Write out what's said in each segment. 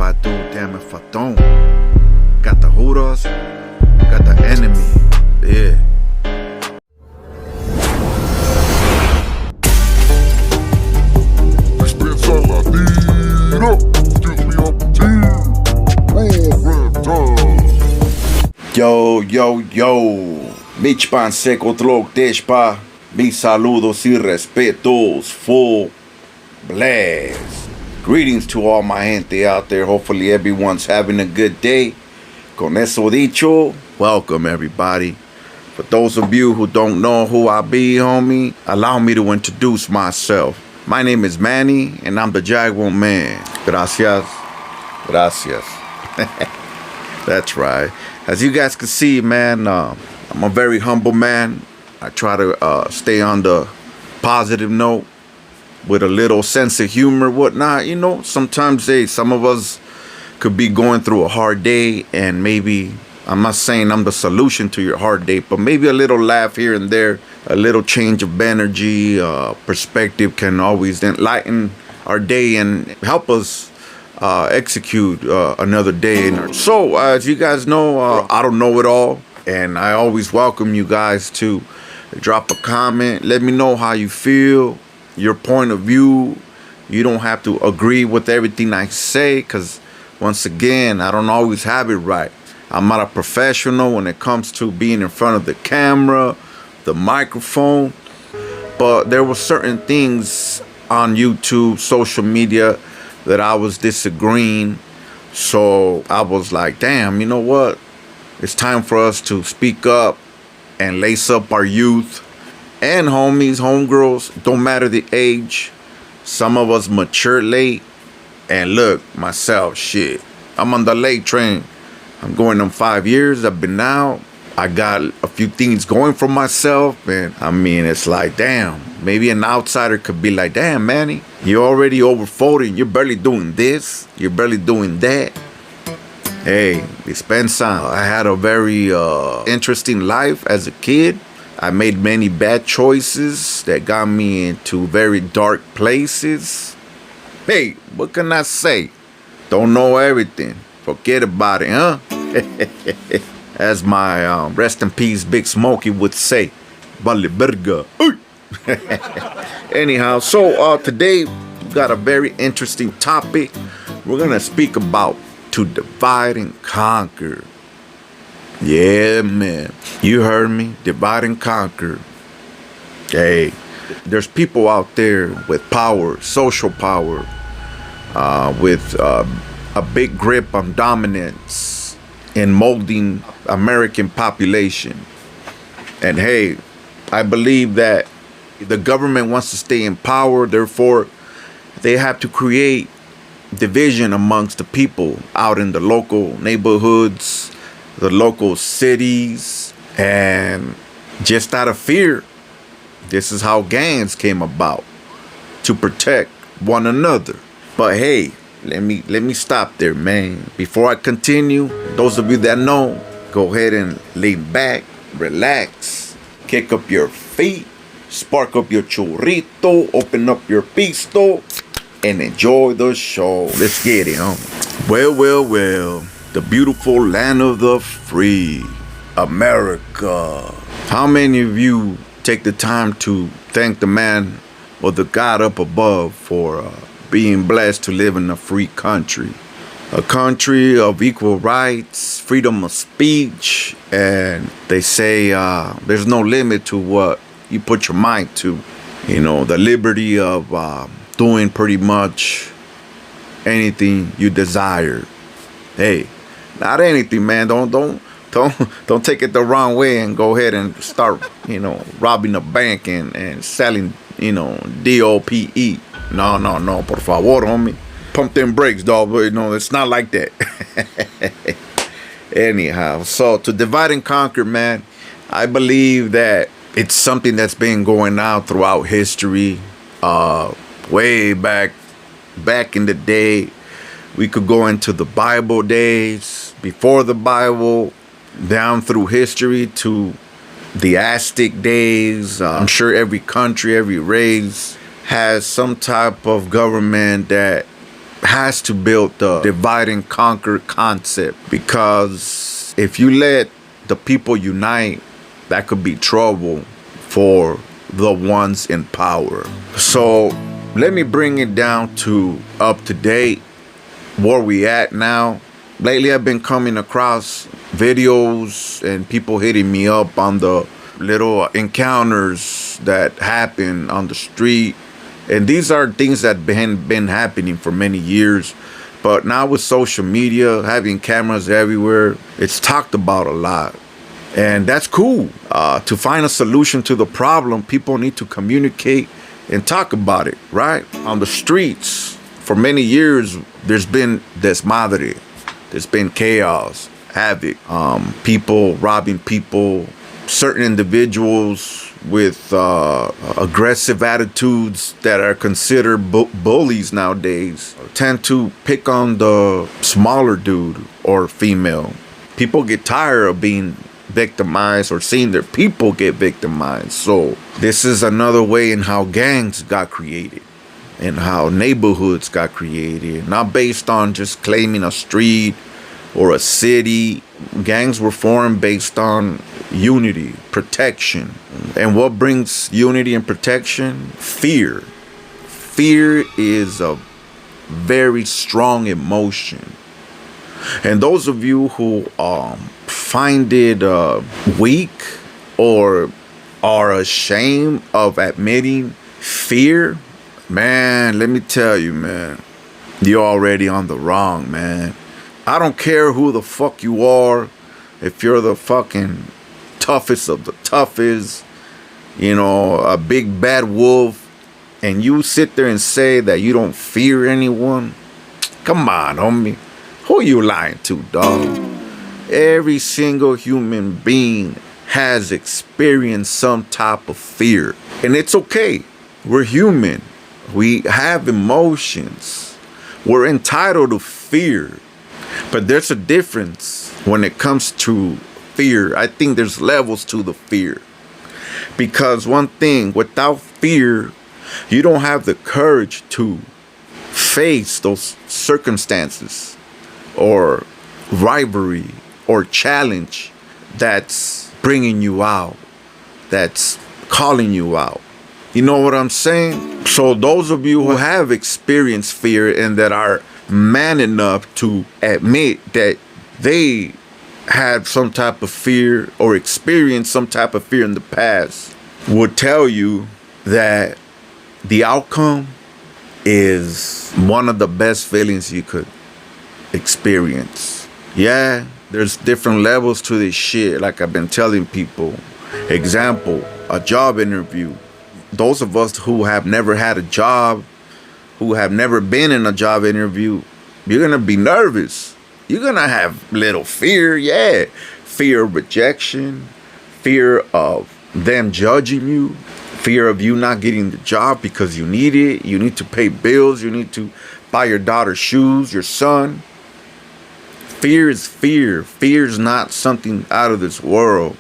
I do, damn if I don't. Got the hooters, got the enemy, yeah. Yo, Michpan seco tlok deshpa, mis saludos y respetos, full blast. Greetings to all my gente out there. Hopefully everyone's having a good day. Con eso dicho, welcome everybody. For those of you who don't know who I be, homie, allow me to introduce myself. My name is Manny, and I'm the Jaguar Man. Gracias. That's right. As you guys can see, man, I'm a very humble man. I try to stay on the positive note with a little sense of humor, whatnot. You know, sometimes some of us could be going through a hard day, and maybe, I'm not saying I'm the solution to your hard day, but maybe a little laugh here and there, a little change of energy, perspective can always enlighten our day and help us execute another day. So as you guys know, I don't know it all, and I always welcome you guys to drop a comment. Let me know how you feel, your point of view. You don't have to agree with everything I say, because once again, I don't always have it right. I'm not a professional when it comes to being in front of the camera, the microphone, but there were certain things on YouTube, social media, that I was disagreeing. So I was like, damn, you know what? It's time for us to speak up and lace up our youth and homies, homegirls, don't matter the age. Some of us mature late. And look, myself, shit, I'm on the late train. I'm going on 5 years. I've been out. I got a few things going for myself. And I mean, it's like, damn, maybe an outsider could be like, damn, Manny, you're already over 40. You're barely doing this. You're barely doing that. Hey, dispensa. I had a very interesting life as a kid. I made many bad choices that got me into very dark places. Hey, what can I say? Don't know everything. Forget about it, huh? As my rest in peace Big Smokey would say, Vale verga. Anyhow, so today we got a very interesting topic. We're gonna speak about to divide and conquer. Yeah, man, you heard me, divide and conquer. Hey, there's people out there with power, social power, with a big grip on dominance in molding American population. And hey, I believe that the government wants to stay in power, therefore they have to create division amongst the people out in the local neighborhoods, the local cities, and just out of fear, this is how gangs came about, to protect one another. But hey, let me stop there, man. Before I continue, those of you that know, go ahead and lean back, relax, kick up your feet, spark up your churrito, open up your pisto, and enjoy the show. Let's get it, homie. Well, the beautiful land of the free, America. How many of you take the time to thank the man or the God up above for being blessed to live in a free country? A country of equal rights, freedom of speech, and they say there's no limit to what you put your mind to. You know, the liberty of doing pretty much anything you desire. Hey, not anything, man. Don't take it the wrong way and go ahead and start, robbing a bank and selling, DOPE. No, por favor, homie. Pump them brakes, dog. But, it's not like that. Anyhow, so to divide and conquer, man, I believe that it's something that's been going on throughout history. Way back in the day, we could go into the Bible days, before the Bible, down through history to the Aztec days. I'm sure every country, every race has some type of government that has to build the divide and conquer concept, because if you let the people unite, that could be trouble for the ones in power. So let me bring it down to up to date, where we at now. Lately I've been coming across videos and people hitting me up on the little encounters that happen on the street. And these are things that been happening for many years. But now with social media, having cameras everywhere, it's talked about a lot. And that's cool. To find a solution to the problem, people need to communicate and talk about it, right? On the streets, for many years, there's been desmadre. There's been chaos, havoc, people robbing people, certain individuals with aggressive attitudes that are considered bullies nowadays tend to pick on the smaller dude or female. People get tired of being victimized or seeing their people get victimized. So this is another way in how gangs got created and how neighborhoods got created, not based on just claiming a street or a city. Gangs were formed based on unity, protection. And what brings unity and protection? Fear. Fear is a very strong emotion. And those of you who find it weak or are ashamed of admitting fear, man, let me tell you, man, you're already on the wrong, man. I don't care who the fuck you are. If you're the fucking toughest of the toughest, you know, a big bad wolf, and you sit there and say that you don't fear anyone, come on, homie. Who you lying to, dog? Every single human being has experienced some type of fear. And it's okay. We're human. We have emotions. We're entitled to fear. But there's a difference when it comes to fear. I think there's levels to the fear. Because one thing, without fear, you don't have the courage to face those circumstances or rivalry or challenge that's bringing you out, that's calling you out. You know what I'm saying? So those of you who have experienced fear and that are man enough to admit that they had some type of fear or experienced some type of fear in the past would tell you that the outcome is one of the best feelings you could experience. Yeah, there's different levels to this shit, like I've been telling people. Example, a job interview. Those of us who have never had a job, who have never been in a job interview, you're gonna be nervous. You're gonna have little fear, yeah. Fear of rejection, fear of them judging you, fear of you not getting the job because you need it. You need to pay bills. You need to buy your daughter shoes, your son. Fear is fear. Fear is not something out of this world.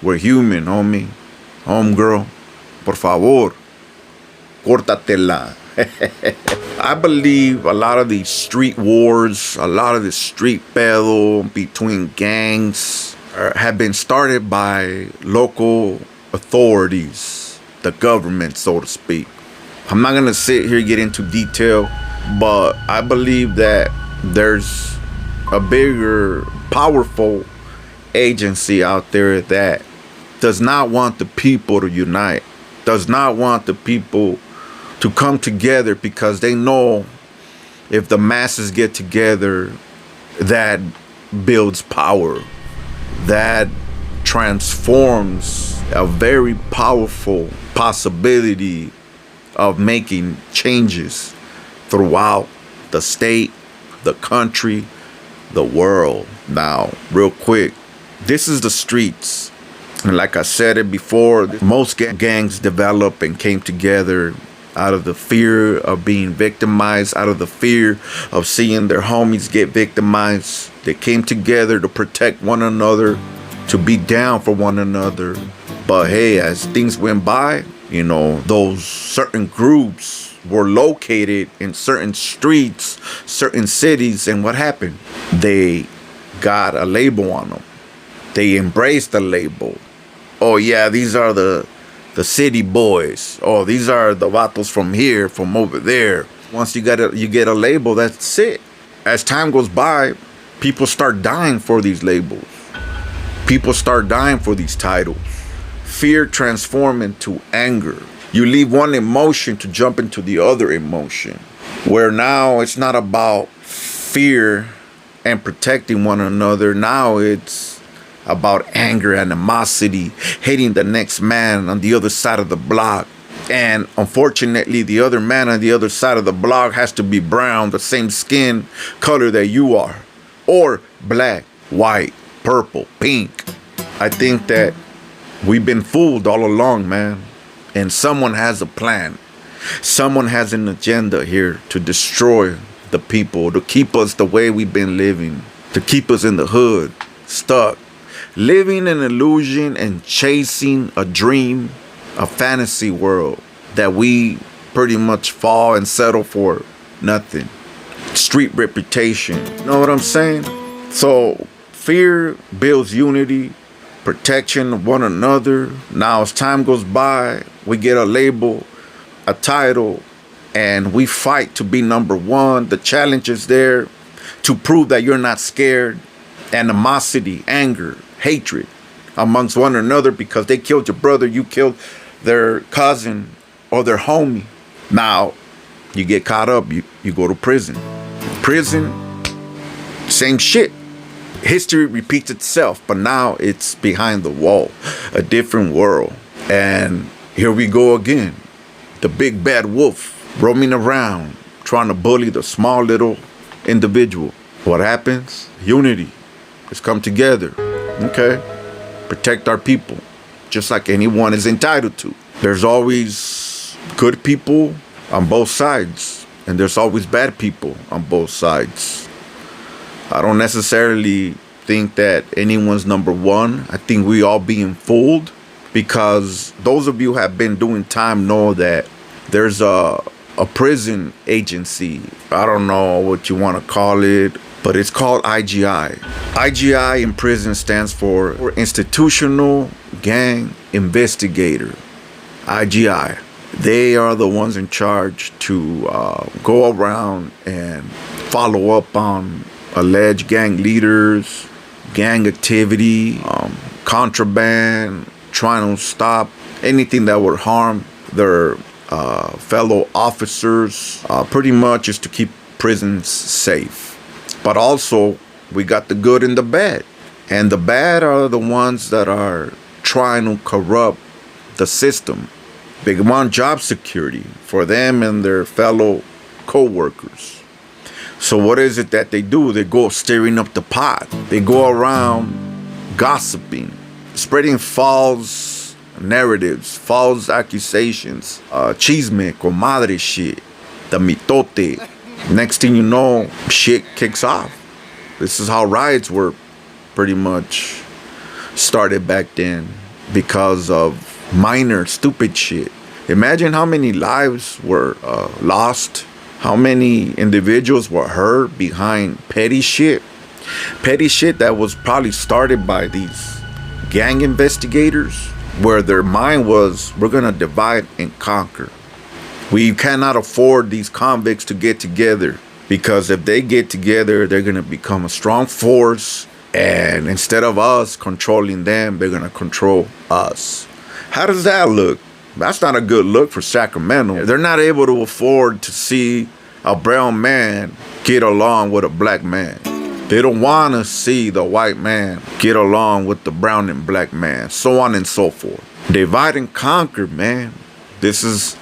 We're human, homie. Homegirl. Por favor. Córtatela. I believe a lot of these street wars, a lot of the street battle between gangs have been started by local authorities, the government, so to speak. I'm not going to sit here and get into detail, but I believe that there's a bigger, powerful agency out there that does not want the people to unite, does not want the people to come together, because they know if the masses get together, that builds power, that transforms a very powerful possibility of making changes throughout the state, the country, the world. Now, real quick, this is the streets. And like I said it before, most gangs developed and came together out of the fear of being victimized, out of the fear of seeing their homies get victimized. They came together to protect one another, to be down for one another. But hey, as things went by, you know, those certain groups were located in certain streets, certain cities, and what happened? They got a label on them. They embraced the label. Oh yeah, these are the city boys. Oh, these are the vatos from here, from over there. Once you get a label, that's it. As time goes by, people start dying for these labels. People start dying for these titles. Fear transforms into anger. You leave one emotion to jump into the other emotion. Where now it's not about fear and protecting one another. Now it's about anger, animosity, hating the next man on the other side of the block. And unfortunately, the other man on the other side of the block has to be brown, the same skin color that you are. Or black, white, purple, pink. I think that we've been fooled all along, man. And someone has a plan. Someone has an agenda here to destroy the people, to keep us the way we've been living, to keep us in the hood, stuck, living an illusion and chasing a dream, a fantasy world that we pretty much fall and settle for nothing. Street reputation. You know what I'm saying? So fear builds unity, protection of one another. Now as time goes by, we get a label, a title, and we fight to be number one. The challenge is there to prove that you're not scared. Animosity, anger, hatred amongst one another because they killed your brother, you killed their cousin or their homie. Now you get caught up, you go to prison. Prison, same shit. History repeats itself, but now it's behind the wall, a different world. And here we go again. The big bad wolf roaming around, trying to bully the small little individual. What happens? Unity. Let's come together. Okay? Protect our people, just like anyone is entitled to. There's always good people on both sides, and there's always bad people on both sides. I don't necessarily think that anyone's number one. I think we all being fooled, because those of you who have been doing time know that there's a prison agency. I don't know what you want to call it, but it's called IGI. IGI in prison stands for Institutional Gang Investigator. IGI. They are the ones in charge to go around and follow up on alleged gang leaders, gang activity, contraband, trying to stop anything that would harm their fellow officers. Pretty much is to keep prisons safe. But also, we got the good and the bad. And the bad are the ones that are trying to corrupt the system. They want job security for them and their fellow co-workers. So what is it that they do? They go stirring up the pot. They go around gossiping, spreading false narratives, false accusations, chisme, comadre shit, the mitote. Next thing you know, shit kicks off. This is how riots were pretty much started back then, because of minor stupid shit. Imagine how many lives were lost, how many individuals were hurt behind petty shit that was probably started by these gang investigators, where their mind was, we're gonna divide and conquer. We cannot afford these convicts to get together, because if they get together, they're gonna become a strong force, and instead of us controlling them, they're gonna control us. How does that look? That's not a good look for Sacramento. They're not able to afford to see a brown man get along with a black man. They don't want to see the white man get along with the brown and black man, so on and so forth. Divide and conquer, man. This is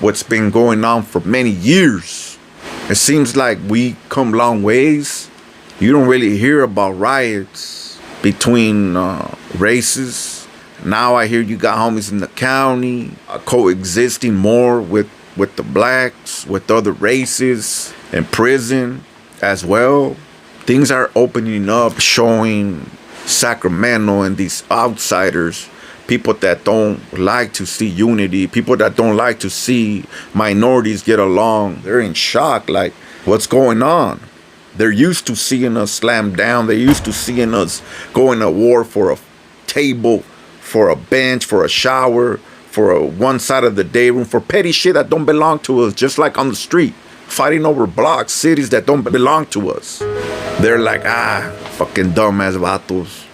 what's been going on for many years. It seems like we come long ways. You don't really hear about riots between races. Now I hear you got homies in the county coexisting more with the blacks, with other races, in prison as well. Things are opening up, showing Sacramento and these outsiders people that don't like to see unity, people that don't like to see minorities get along. They're in shock, like, what's going on? They're used to seeing us slam down. They're used to seeing us going to war for a table, for a bench, for a shower, for one side of the day room, for petty shit that don't belong to us, just like on the street, fighting over blocks, cities that don't belong to us. They're like, fucking dumbass vatos,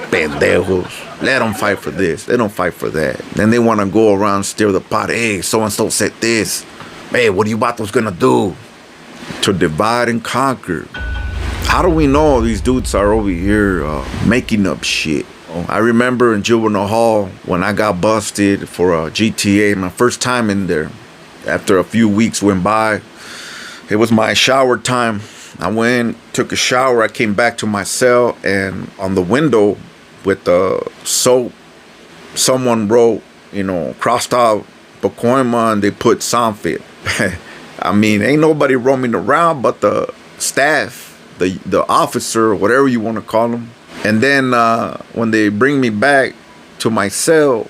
pendejos. Let them fight for this. They don't fight for that. Then they want to go around, stir the pot. Hey, so-and-so said this. Hey, what are you vatos gonna do? To divide and conquer. How do we know these dudes are over here making up shit? I remember in juvenile hall when I got busted for a GTA, my first time in there. After a few weeks went by, it was my shower time. I went, took a shower, I came back to my cell, and on the window with the soap, someone wrote, crossed out Pacoima and they put Sanfit. I mean, ain't nobody roaming around but the staff, the officer, whatever you want to call them. And then when they bring me back to my cell,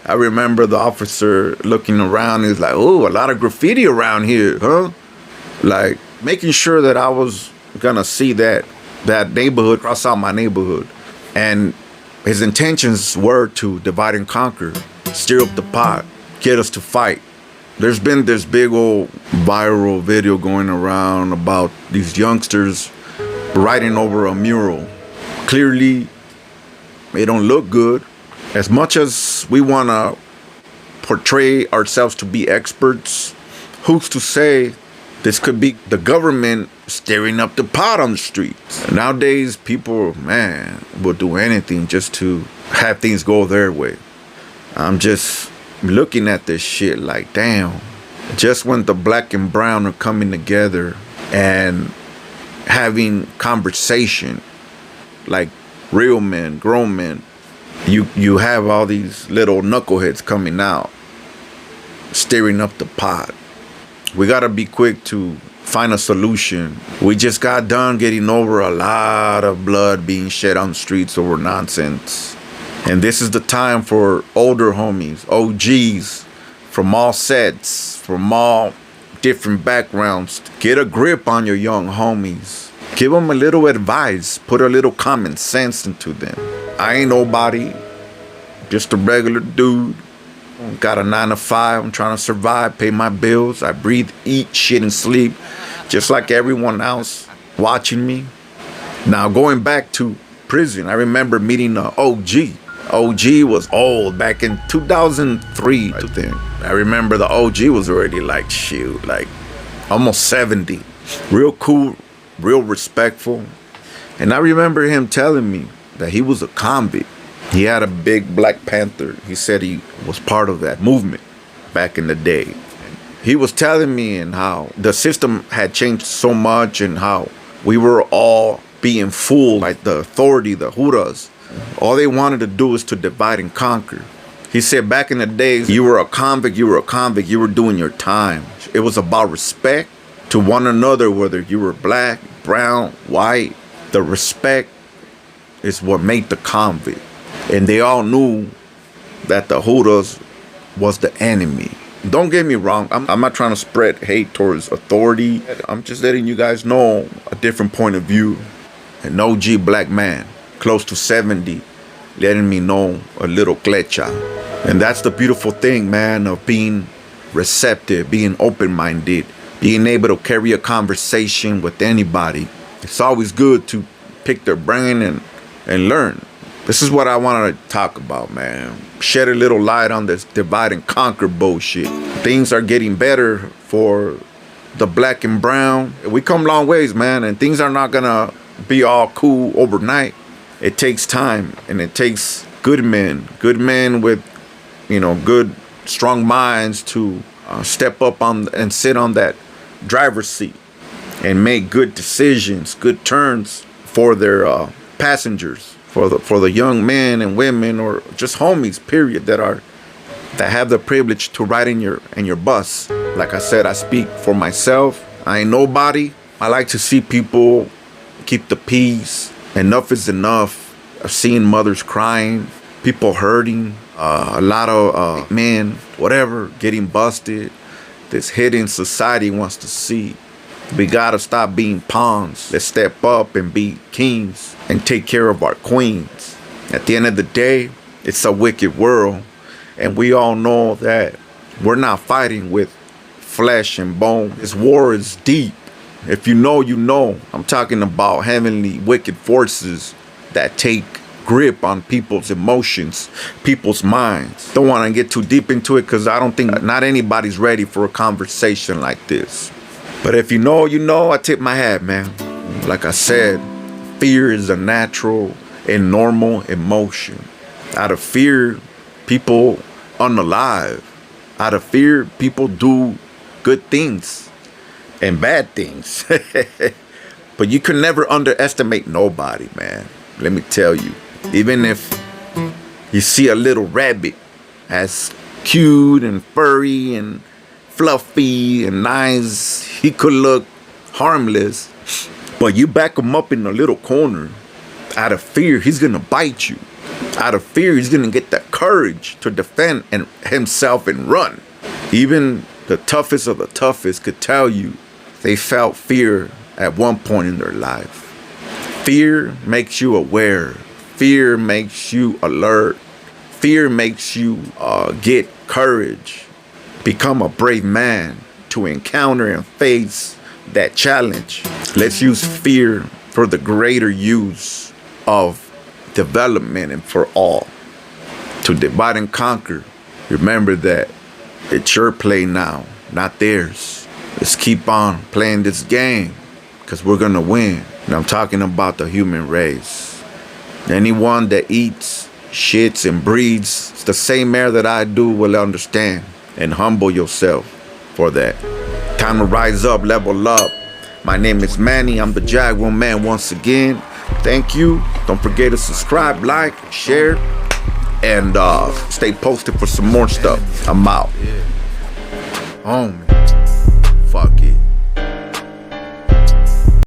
I remember the officer looking around. He's like, oh, a lot of graffiti around here, huh? Like making sure that I was gonna see that neighborhood, cross out my neighborhood. And his intentions were to divide and conquer, stir up the pot, get us to fight. There's been this big old viral video going around about these youngsters writing over a mural. Clearly, it don't look good. As much as we want to portray ourselves to be experts, who's to say this could be the government stirring up the pot on the streets? Nowadays, people, man, will do anything just to have things go their way. I'm just looking at this shit like, damn. Just when the black and brown are coming together and having conversation like real men, grown men, you have all these little knuckleheads coming out, stirring up the pot. We gotta be quick to find a solution. We just got done getting over a lot of blood being shed on the streets over nonsense. And this is the time for older homies, OGs, from all sets, from all different backgrounds. Get a grip on your young homies. Give them a little advice. Put a little common sense into them. I ain't nobody, just a regular dude. Got a 9 to 5. I'm trying to survive, pay my bills. I breathe, eat, shit, and sleep, just like everyone else watching me. Now, going back to prison, I remember meeting an OG. OG was old back in 2003, I think. I remember the OG was already like, shoot, like almost 70. Real cool, real respectful. And I remember him telling me that he was a convict. He had a big Black Panther. He said he was part of that movement back in the day. He was telling me and how the system had changed so much and how we were all being fooled by the authority, the Juras. All they wanted to do is to divide and conquer. He said back in the days, you were a convict, you were doing your time. It was about respect to one another, whether you were black, brown, white. The respect is what made the convict. And they all knew that the Judas was the enemy. Don't get me wrong, I'm not trying to spread hate towards authority. I'm just letting you guys know a different point of view. An OG black man, close to 70, letting me know a little clecha. And that's the beautiful thing, man, of being receptive, being open-minded, being able to carry a conversation with anybody. It's always good to pick their brain and learn. This is what I wanted to talk about, man. Shed a little light on this divide and conquer bullshit. Things are getting better for the black and brown. We come long ways, man, and things are not gonna be all cool overnight. It takes time, and it takes good men with, good, strong minds to step up on and sit on that driver's seat and make good decisions, good turns for their passengers, for the young men and women, or just homies, period, that have the privilege to ride in your bus. Like I said, I speak for myself. I ain't nobody. I like to see people keep the peace. Enough is enough. I've seen mothers crying. people hurting, a lot of men, whatever, getting busted. This hidden society wants to see. We gotta stop being pawns. Let's step up and be kings and take care of our queens. At the end of the day, it's a wicked world, and we all know that we're not fighting with flesh and bone. This war is deep. If you know, you know. I'm talking about heavenly wicked forces that take grip on people's emotions, people's minds. Don't want to get too deep into it because I don't think not anybody's ready for a conversation like this. But if you know, you know. I tip my hat, man. Like I said, fear is a natural and normal emotion. Out of fear, people unalive. Out of fear, people do good things and bad things. But you can never underestimate nobody, man. Let me tell you. Even if you see a little rabbit as cute and furry and fluffy and nice, he could look harmless, but you back him up in a little corner, out of fear, he's gonna bite you. Out of fear, he's gonna get the courage to defend himself and run. Even the toughest of the toughest could tell you they felt fear at one point in their life. Fear makes you aware. Fear makes you alert. Fear makes you get courage. Become a brave man to encounter and face that challenge. Let's use fear for the greater use of development and for all. To divide and conquer. Remember that it's your play now, not theirs. Let's keep on playing this game because we're going to win. And I'm talking about the human race. Anyone that eats, shits, and breathes the same air that I do will understand. And humble yourself for that. Time to rise up, level up. My name is Manny. I'm the Jaguar Man once again. Thank you. Don't forget to subscribe, like, share, and stay posted for some more stuff. I'm out. Homie. Fuck it.